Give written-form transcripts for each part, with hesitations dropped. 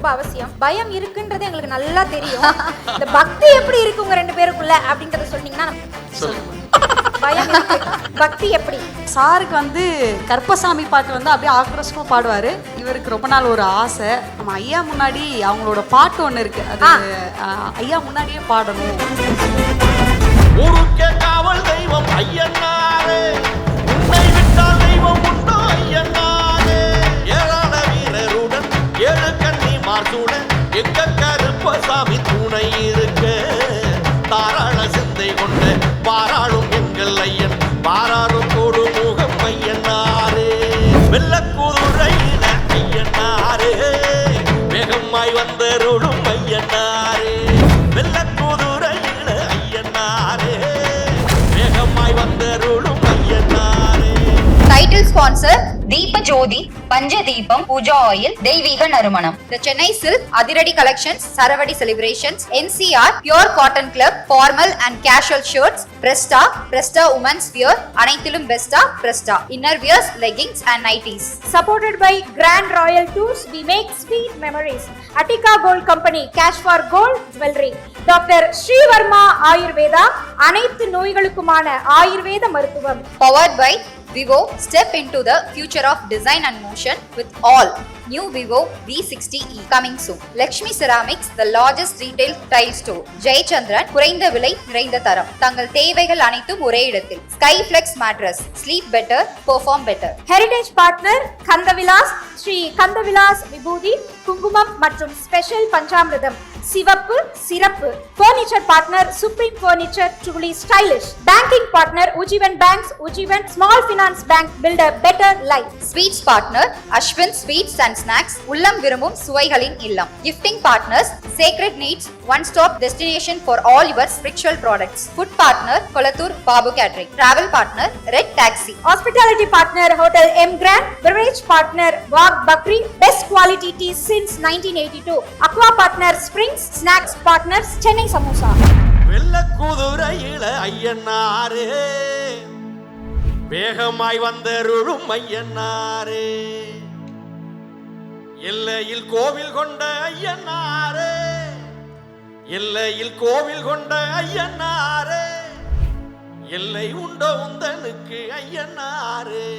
ரொம்ப அவசியம். பயம் இருக்குன்றது எங்களுக்கு நல்லா தெரியும். இந்த பக்தி எப்படி இருக்கு உங்க 2 பேருக்குள்ள அப்படின்றத சொன்னீங்கன்னா பயம் இருக்கு, பக்தி எப்படி? சாருக்கு வந்து கருப்பசாமி பாட்டு வந்து அப்படியே ஆக்ரோஷமா பாடுவாரு. இவருக்கு ரொம்ப நாள் ஒரு ஆசை, நம்ம ஐயா முன்னாடி அவங்களோட பாட்டு ஒண்ணு இருக்கு, அது ஐயா முன்னாடியே பாடணும். ஊருக்கே காவல் தெய்வம் ஐயனாரே, உன்னை விட்டால் தெய்வம் உண்டோ ஐயனாரே. ஏராள வீரருடன் 7 கன்னி மார்சுடன் எங்க கருப்பசாமி துணை இருக்க. தாராள சிந்தை கொண்ட பாராளும் எங்கள் ஐயன், பாராளும் கோடு முகம் ஐயனாரே. வெள்ளக்குதிரையில ஐயனாரே, வேகமாய் வந்தருளும் ஐயனாரே. வெள்ளக்குதிரையில ஐயனாரே, வேகமாய் வந்தருளும் ஐயனாரே. டைட்டில் ஸ்பான்சர் தீப ஜோதி, பஞ்சதீபம், பூஜா ஆயில், தெய்வீக நறுமணம். The Chennai Silk, Adiradi Collections, Saravadi Celebrations, NCR, Pure Cotton Club, Formal and Casual Shirts, Presta, Presta Women's Wear, அனைத்திலும் பெஸ்டா, Presta, Inner Wears, Leggings and Nighties. Supported by Grand Royal Tours, we make sweet memories. Attica Gold Company, cash for gold jewelry. Dr. Srivarma Ayurveda, அனைத்து நோய்களுக்குமான ஆயுர்வேத மருத்துவம். Powered by Vivo, step into the future of design and motion with all new Vivo V60e coming soon. Lakshmi Ceramics, the largest retail tile store. Jayachandran, குறைந்த விலை நிறைந்த தரம். தங்கள் தேவைகள் அனைத்தும் ஒரே இடத்தில். Skyflex mattress, sleep better, perform better. Heritage partner Kandavilas, Sri Kandavilas விபூதி, குங்குமம் மற்றும் ஸ்பெஷல் பஞ்சாமிர்தம், சிவப்பு சிறப்பு. Furniture partner Supreme Furniture, truly stylish. Banking partner Ujjivan Banks, Ujjivan Small Finance Bank, build a better life. Sweets partner Ashwin Sweets and Snacks, உள்ளம் விரும்பும் சுவைகளின் இல்லம். Gifting partners Sacred Needs, one stop destination for all your spiritual products. Food partner Kolathur Babu Catering. Travel partner Red Taxi. Hospitality partner Hotel M Grand. Beverage partner Wag Bakri, best quality tea since 1982. Aqua partner Springs. Snacks partners Chennai Samosa. வெள்ளக்குதிரையில ஐயனாரே, வேகமாய் வந்தருளும் ஐயனாரே. எல்லையில் கோவில் கொண்ட ஐயனாரே, எல்லையில் கோவில் கொண்ட ஐயனாரே. எல்லை உண்டோ உந்தனுக்கு ஐயனாரே,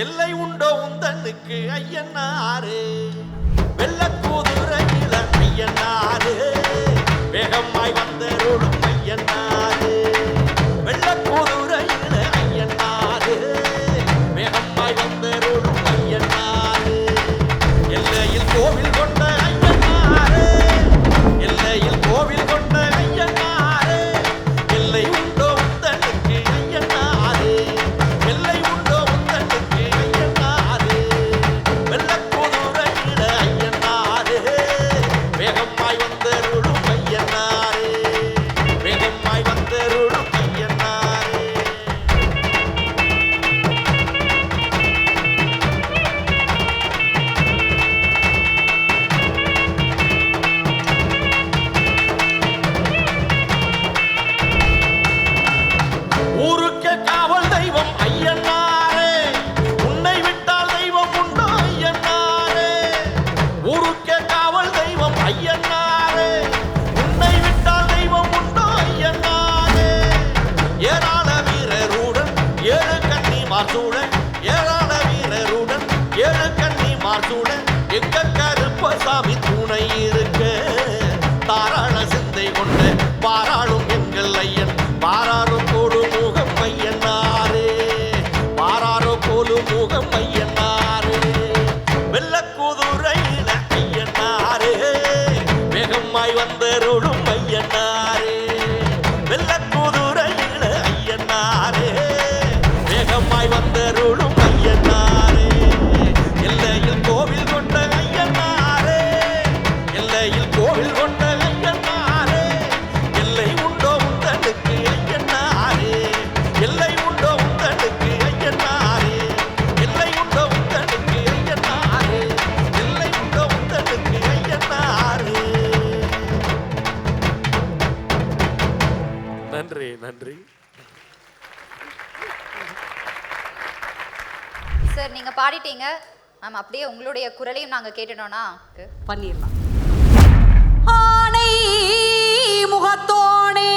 எல்லை உண்டோ உந்தனுக்கு ஐயனாரே. வெள்ளக்குதிரையில ஐயனாரே, வேகமாய் வந்தருளும் ஐயனாரே. வெள்ளக்குதிரையில ஐயனாரே, வேகமாய் வந்தருளும் ஐயனாரே. எல்லையில் கோவில் கொண்ட ஐயனாரே, எல்லையில் கோவில் கொண்ட ஐயனாரே. எல்லை உண்டோ உந்தனுக்கு ஐயனாரே, எல்லை உண்டோ உந்தனுக்கு ஐயனாரே. வெள்ளக்குதிரையில ஐயனாரே, வேகமாய் வந்தருளும் ஐயனாரே, வேகமாய் வந்தருளும் ஐயனாரே. ஊருக்கே காவல் தெய்வம் ஐயனாரே, உன்னை விட்டால் தெய்வம் உண்டோ ஐயனாரே. ஊருக்கே காவல் தெய்வம் ஐயனாரே, உன்னை விட்டால் தெய்வம் உண்டோ ஐயனாரே. ஏராள வீரருடன் 7 கன்னி மார்சுடன், ஏராள வீரருடன் 7 கன்னி மார்சுடன் எங்க கருப்பசாமி துணை இருக்க. தாராள சிந்தை கொண்ட பாராளும் எங்கள் ஐயன், பாராளோ கோடு முகம் ஐயனாரே, பாராளோ கோடு முகம் ஐயனாரே. வெள்ளக்குதிரையில ஐயனாரே, வேகமாய் வந்தருளும் ஐயனாரே. வெள்ளக்குதிரையில ஐயனாரே, வேகமாய் வந்தருளும் ஐயனாரே. எல்லையில் கோவில் கொண்ட ஐயனாரே, எல்லையில் கோவில் கொண்ட ஐயனாரே. எல்லை உண்டோ உந்தனுக்கு ஐயனாரே, எல்லை உண்டோ உந்தனுக்கு ஐயனாரே. எல்லை உண்டோ உந்தனுக்கு ஐயனாரே, எல்லை உண்டோ உந்தனுக்கு ஐயனாரே. நன்றி நன்றி. சார் நீங்க பாடிட்டீங்க, மேம் அப்படியே உங்களுடைய குரலையும் நாங்க கேட்டுட்டோம்னா பண்ணிடலாம். ஆனை முகத்தோனே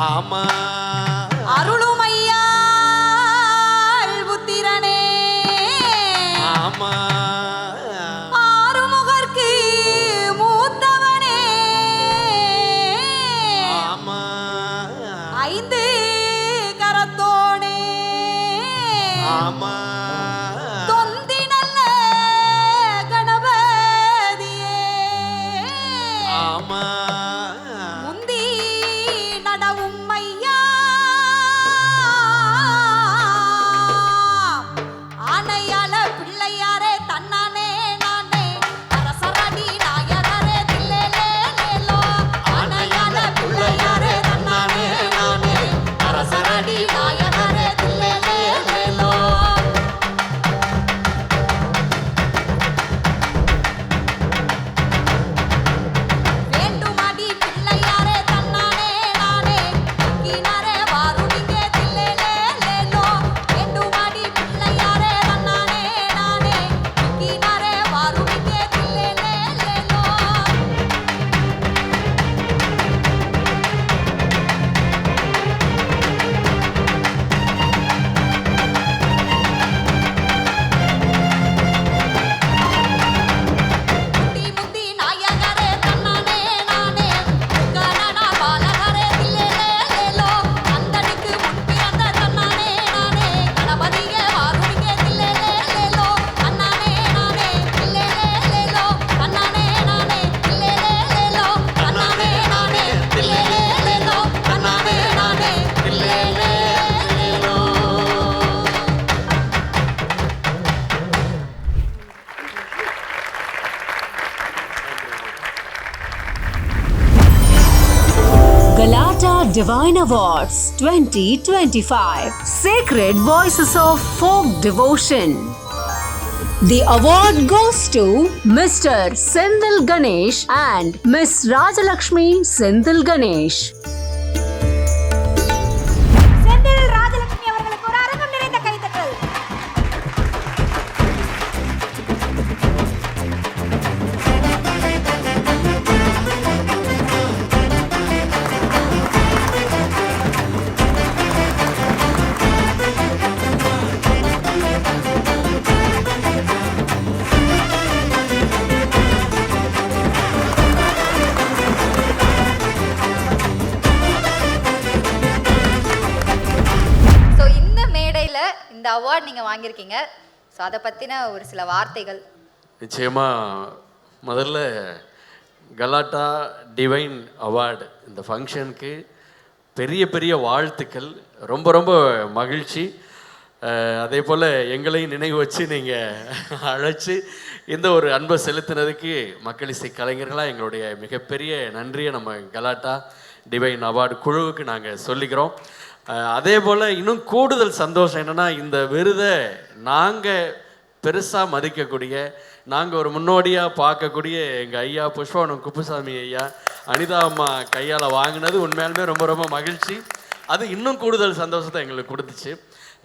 ஆமா அருளுமையா புத்திரனே ஆமா ஆறுமுகர்க்கு மூத்தவனே ஆமா ஐந்து கரத்தோனே ஆமா தொந்தி நல்ல கணபதியே ஆமா முந்தி நடவும் ஐயா ஆனையால பிள்ளையாரே தன்னானே நானே அரசரடி நாயகரே தில்லேலேலோ ஆனையால பிள்ளையாரே தன்னானே நானே அரசரடி நாயகரே தில்லேலேலோ வேண்டுமடி பிள்ளையாரே தன்னானே நானே கிணரே வாருணிங்கே தில்லேலேலோ வேண்டுமடி பிள்ளையாரே தன்னானே நானே கிணரே வாருணிங்கே தில்லேலேலோ முந்தி முந்தி நாயகரே தன்னானே நானே கனனா பாலகரே தில்லேலேலோ அந்தனுக்கு முன் பிறந்த தன்னானே நானே கணபதியே வாருணிங்கே தில்லேலேலோ தன்னானே நானே தில்லேலேலோ தன்னானே நானே தில்லேலேலோ தன்னானே நானே தில்லேலேலோ தன்னானே நானே தில்லேலேலோ. Galata Divine Awards 2025 Sacred Voices of Folk Devotion. The award goes to Mr. Senthil Ganesh and Miss Rajalakshmi Senthil Ganesh. Senthil Rajalakshmi அவர்களுக்கு ஒரு அரங்கம் நிறைந்த கைதட்டல். ஸோ இந்த மேடையில இந்த அவார்ட் நீங்க வாங்கியிருக்கீங்க. ஸோ அதை பத்தின ஒரு சில வார்த்தைகள். நிச்சயமா முதல்ல கலாட்டா டிவைன் அவார்டு இந்த ஃபங்க்ஷனுக்கு பெரிய பெரிய வாழ்த்துக்கள். ரொம்ப ரொம்ப மகிழ்ச்சி. அதே போல் எங்களையும் நினைவு வச்சு நீங்கள் அழைச்சி இந்த ஒரு அன்பை செலுத்தினதுக்கு மக்கள் இசை கலைஞர்களாக எங்களுடைய மிகப்பெரிய நன்றியை நம்ம கலாட்டா டிவைன் அவார்டு குழுவுக்கு நாங்கள் சொல்லிக்கிறோம். அதே போல் இன்னும் கூடுதல் சந்தோஷம் என்னென்னா இந்த விருதை நாங்கள் பெருசாக மதிக்கக்கூடிய, நாங்கள் ஒரு முன்னோடியாக பார்க்கக்கூடிய எங்கள் ஐயா புஷ்பவனம் குப்புசாமி ஐயா அனிதா அம்மா கையால் வாங்கினது உண்மையாலுமே ரொம்ப ரொம்ப மகிழ்ச்சி. அது இன்னும் கூடுதல் சந்தோஷத்தை எங்களுக்கு கொடுத்துச்சு.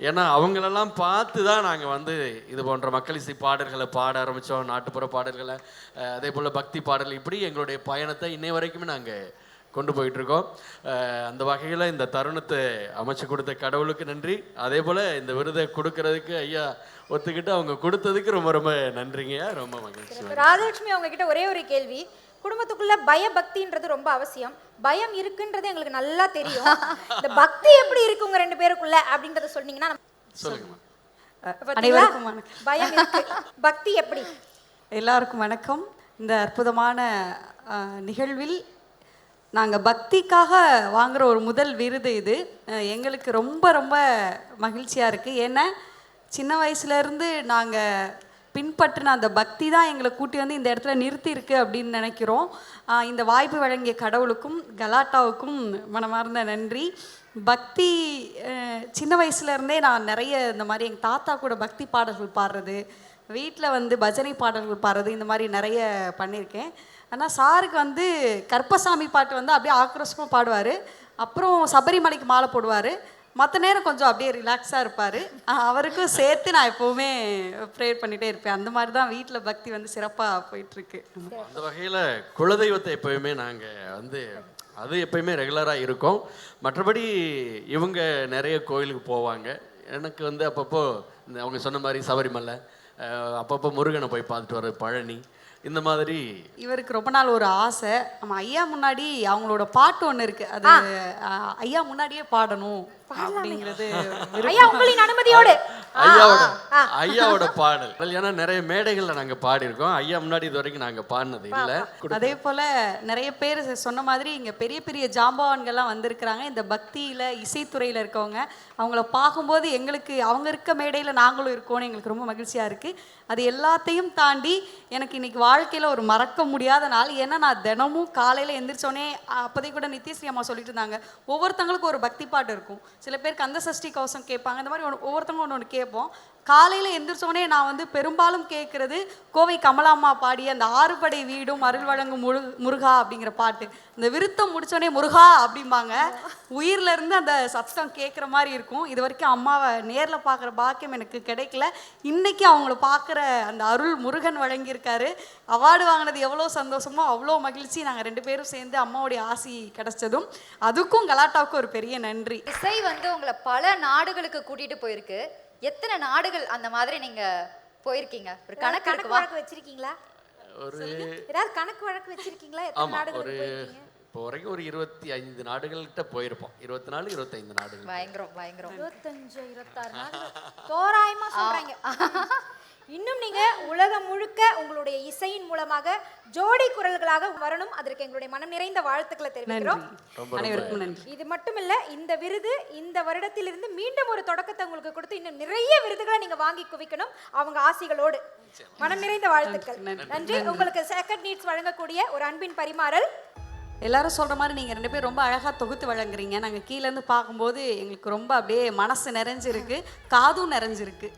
ஏன்னா அவங்களெல்லாம் பார்த்து தான் நாங்கள் இது போன்ற மக்கள் இசை பாடல்களை பாட ஆரம்பித்தோம். நாட்டுப்புற பாடல்களை, அதே போல் பக்தி பாடல், இப்படி எங்களுடைய பயணத்தை இன்னை வரைக்குமே நாங்கள் கொண்டு போயிட்டுருக்கோம். அந்த வகையில் இந்த தருணத்தை அமைச்சு கொடுத்த கடவுளுக்கு நன்றி. அதே போல் இந்த விருதை கொடுக்கறதுக்கு ஐயா ஒத்துக்கிட்டு அவங்க கொடுத்ததுக்கு ரொம்ப ரொம்ப நன்றிங்கய்யா. ரொம்ப மகிழ்ச்சி. ராஜலட்சுமி அவங்க கிட்ட ஒரே ஒரு கேள்வி. குடும்பத்துக்குள்ள பயபக்தின்றது ரொம்ப அவசியம். பயம் இருக்குன்றது எங்களுக்கு நல்லா தெரியும். இந்த பக்தி எப்படி இருக்கு உங்க ரெண்டு பேருக்குள்ள அப்படின்றத சொன்னீங்கன்னா சொல்லுங்கம்மா. அனைவருக்கும் வணக்கம். பயம் இருக்கு, பக்தி எப்படி? எல்லாருக்கும் வணக்கம். இந்த அற்புதமான நிகழ்வில் நாங்கள் பக்திக்காக வாங்குகிற ஒரு முதல் விருது இது. எங்களுக்கு ரொம்ப ரொம்ப மகிழ்ச்சியாக இருக்குது. ஏன்னா சின்ன வயசுலேருந்து நாங்கள் பின்பற்றின அந்த பக்தி தான் எங்களை கூட்டி வந்து இந்த இடத்துல நிறுத்தியிருக்கு அப்படின்னு நினைக்கிறோம். இந்த வாய்ப்பு வழங்கிய கடவுளுக்கும் கலாட்டாவுக்கும் மனமார்ந்த நன்றி. பக்தி சின்ன வயசுலேருந்தே நான் நிறைய இந்த மாதிரி எங்கள் தாத்தா கூட பக்தி பாடல்கள் பாடுறது, வீட்டில் பஜனை பாடல்கள் பாடுறது, இந்த மாதிரி நிறைய பண்ணியிருக்கேன். ஆனால் சாருக்கு கற்பசாமி பாட்டு அப்படியே ஆக்ரோஷமாக பாடுவார். அப்புறம் சபரிமலைக்கு மாலை போடுவார். மற்ற நேரம் கொஞ்சம் அப்படியே ரிலாக்ஸாக இருப்பார். அவருக்கும் சேர்த்து நான் எப்போவுமே ப்ரேயர் பண்ணிகிட்டே இருப்பேன். அந்த மாதிரி தான் வீட்டில் பக்தி வந்து சிறப்பாக போயிட்டுருக்கு. அந்த வகையில் குலதெய்வத்தை எப்போயுமே நாங்கள் அது எப்பயுமே ரெகுலராக இருக்கும். மற்றபடி இவங்க நிறைய கோயிலுக்கு போவாங்க. எனக்கு அப்பப்போ அவங்க சொன்ன மாதிரி சபரிமலை, அப்பப்போ முருகனை போய் பார்த்துட்டு வர, பழனி, இந்த மாதிரி. இவருக்கு ரொம்ப நாள் ஒரு ஆசை, நம்ம ஐயா முன்னாடி அவங்களோட பாட்டு ஒன்று இருக்கு, அது ஐயா முன்னாடியே பாடணும் அப்படிங்கிறது. ஐயா உங்களின் அனுமதியோடு ஐயாவோட பாடல். ஏன்னா நிறைய மேடைகள்ல நாங்க பாடி இருக்கோம், ஐயா முன்னாடி இது வரைக்கும் நாங்க பாடினது இல்லை. அதே போல நிறைய பேர் சொன்ன மாதிரி இங்க பெரிய பெரிய ஜாம்பவான்கள்லாம் வந்திருக்கிறாங்க. இந்த பக்தியில இசைத்துறையில இருக்கவங்க, அவங்கள பார்க்கும்போது எங்களுக்கு அவங்க இருக்க மேடையில நாங்களும் இருக்கோம்னு எங்களுக்கு ரொம்ப மகிழ்ச்சியா இருக்கு. அது எல்லாத்தையும் தாண்டி எனக்கு இன்னைக்கு வாழ்க்கையில ஒரு மறக்க முடியாத நாள். ஏன்னா நான் தினமும் காலையில எந்திரிச்சோடனே, அப்போதே கூட நித்யஸ்ரீ அம்மா சொல்லிட்டு இருந்தாங்க, ஒவ்வொருத்தங்களுக்கும் ஒரு பக்தி பாட்டு இருக்கும். சில பேர் கந்த சஷ்டி கவசம் கேட்பாங்க. இந்த மாதிரி ஒவ்வொருத்தவங்க ஒன்று கேட்போம். காலையில் எந்திரிச்சோடனே நான் பெரும்பாலும் கேட்குறது கோவை கமலாம்மா பாடிய அந்த ஆறுபடை வீடும் அருள் வழங்கும் முருகா அப்படிங்கிற பாட்டு. இந்த விருத்தம் முடிச்சோடனே முருகா அப்படிம்பாங்க. உயிரில் இருந்து அந்த சத்தம் கேட்குற மாதிரி இருக்கும். இது வரைக்கும் அம்மாவை நேரில் பார்க்குற பாக்கியம் எனக்கு கிடைக்கல. இன்னைக்கு அவங்கள பார்க்குற அந்த அருள் முருகன் வழங்கியிருக்காரு. அவார்டு வாங்கினது எவ்வளோ சந்தோஷமோ அவ்வளோ மகிழ்ச்சி. நாங்கள் 2 பேரும் சேர்ந்து அம்மாவுடைய ஆசி கிடைச்சதும் அதுக்கும் கலாட்டாவுக்கும் ஒரு பெரிய நன்றி. இசை உங்களை பல நாடுகளுக்கு கூட்டிட்டு போயிருக்கு. எத்தனை நாடுகள் அந்த மாதிரி நீங்க போயிருக்கீங்க? ஒரு கணக்கு வழக்கு வச்சிருக்கீங்களா? ஏதாவது கணக்கு வழக்கு வச்சிருக்கீங்களா? எத்தனை நாடுகள் போயிருக்கீங்க? இப்போ வரைக்கும் ஒரு 25 நாடுகள்கிட்ட போயிருப்போம். 24 25 நாடுகள். பயங்கரம் பயங்கரம். 25 26 நாடுகள் தோராயமா சொல்றீங்க. இன்னும் நீங்க உலகம் முழுக்க உங்களுடைய இசையின் மூலமாக ஜோடி குரல்களாக வரணும். அதற்கு எங்களுடைய மனம் நிறைந்த வாழ்த்துக்களை தெரிவிக்கிறோம். அனைவருக்கும் நன்றி. இது மட்டும் இல்ல, இந்த விருது இந்த வருடத்திலிருந்து மீண்டும் ஒரு தொடக்கத்தை உங்களுக்கு கொடுத்து இன்னும் நிறைய விருதுகளை நீங்க வாங்கி குவிக்கணும் அவங்க ஆசிகளோடு. மனம் நிறைந்த வாழ்த்துக்கள். நன்றி. உங்களுக்கு செகண்ட் நீட்ஸ் வழங்கக்கூடிய ஒரு அன்பின் பரிமாறல். எல்லாரும் சொல்கிற மாதிரி நீங்கள் 2 பேரும் ரொம்ப அழகாக தொகுத்து வழங்குறீங்க. நாங்கள் கீழேருந்து பார்க்கும்போது எங்களுக்கு ரொம்ப அப்படியே மனசு நிறைஞ்சிருக்கு, காதும் நிறைஞ்சிருக்கு.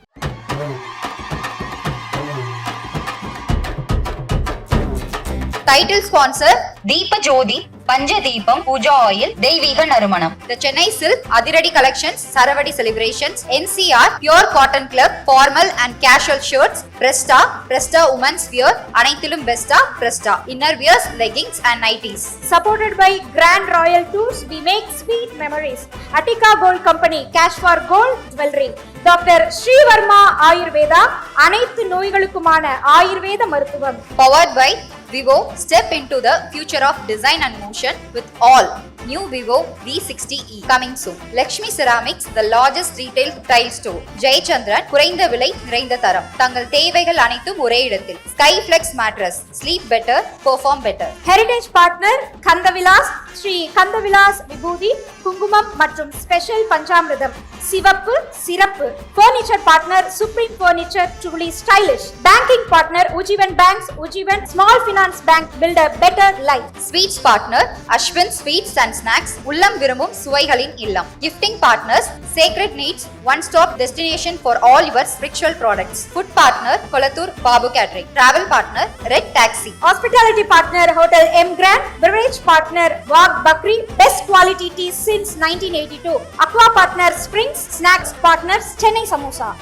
Title sponsor Deepa Jyoti, Panjadeepam, Puja Oil, Deivika Narumanam. The Chennai Silk, Adiradi Collections, Saravadi Celebrations, NCR, Pure Cotton Club, Formal and Casual Shirts, Presta, Presta Women's Wear, Anaithilum Besta, Presta, Inner Wears, Leggings and Nighties. Supported by Grand Royal Tours, we make sweet memories. Attica Gold Company, Cash for Gold Jewelry. Dr. Sri Varma Ayurveda, அனைத்து நோய்களுக்குமான ஆயுர்வேத மருத்துவம். Powered by Vivo, step into the future of design and motion with all new Vivo V60e coming soon. Lakshmi Ceramics, the largest retail tile store. Jayachandran, குறைந்த விலை நிறைந்த தரம். தங்கள் தேவைகள் அனைத்தும் ஒரே இடத்தில். Skyflex mattress, sleep better, perform better. Heritage partner Kandavilas, Sri Kandavilas விபூதி, குங்குமம் மற்றும் ஸ்பெஷல் பஞ்சாமிர்தம். சிவப்பு சிறப்பு. Furniture partner Supreme Furniture, truly stylish. Banking partner Ujjivan Banks, Ujjivan Small Finance Bank, build a better life. Sweets partner Ashwin Sweets and Snacks, உள்ளம் விரும்பும் சுவைகளின் இல்லம். Gifting partners Sacred Needs, one stop destination for all your spiritual products. Food partner Kolattur Babu Catering. Travel partner Red Taxi. Hospitality partner Hotel M Grand. Beverage partner Wag Bakri, best quality tea since 1982. Aqua partner Springs. Snacks partners Chennai Samosa.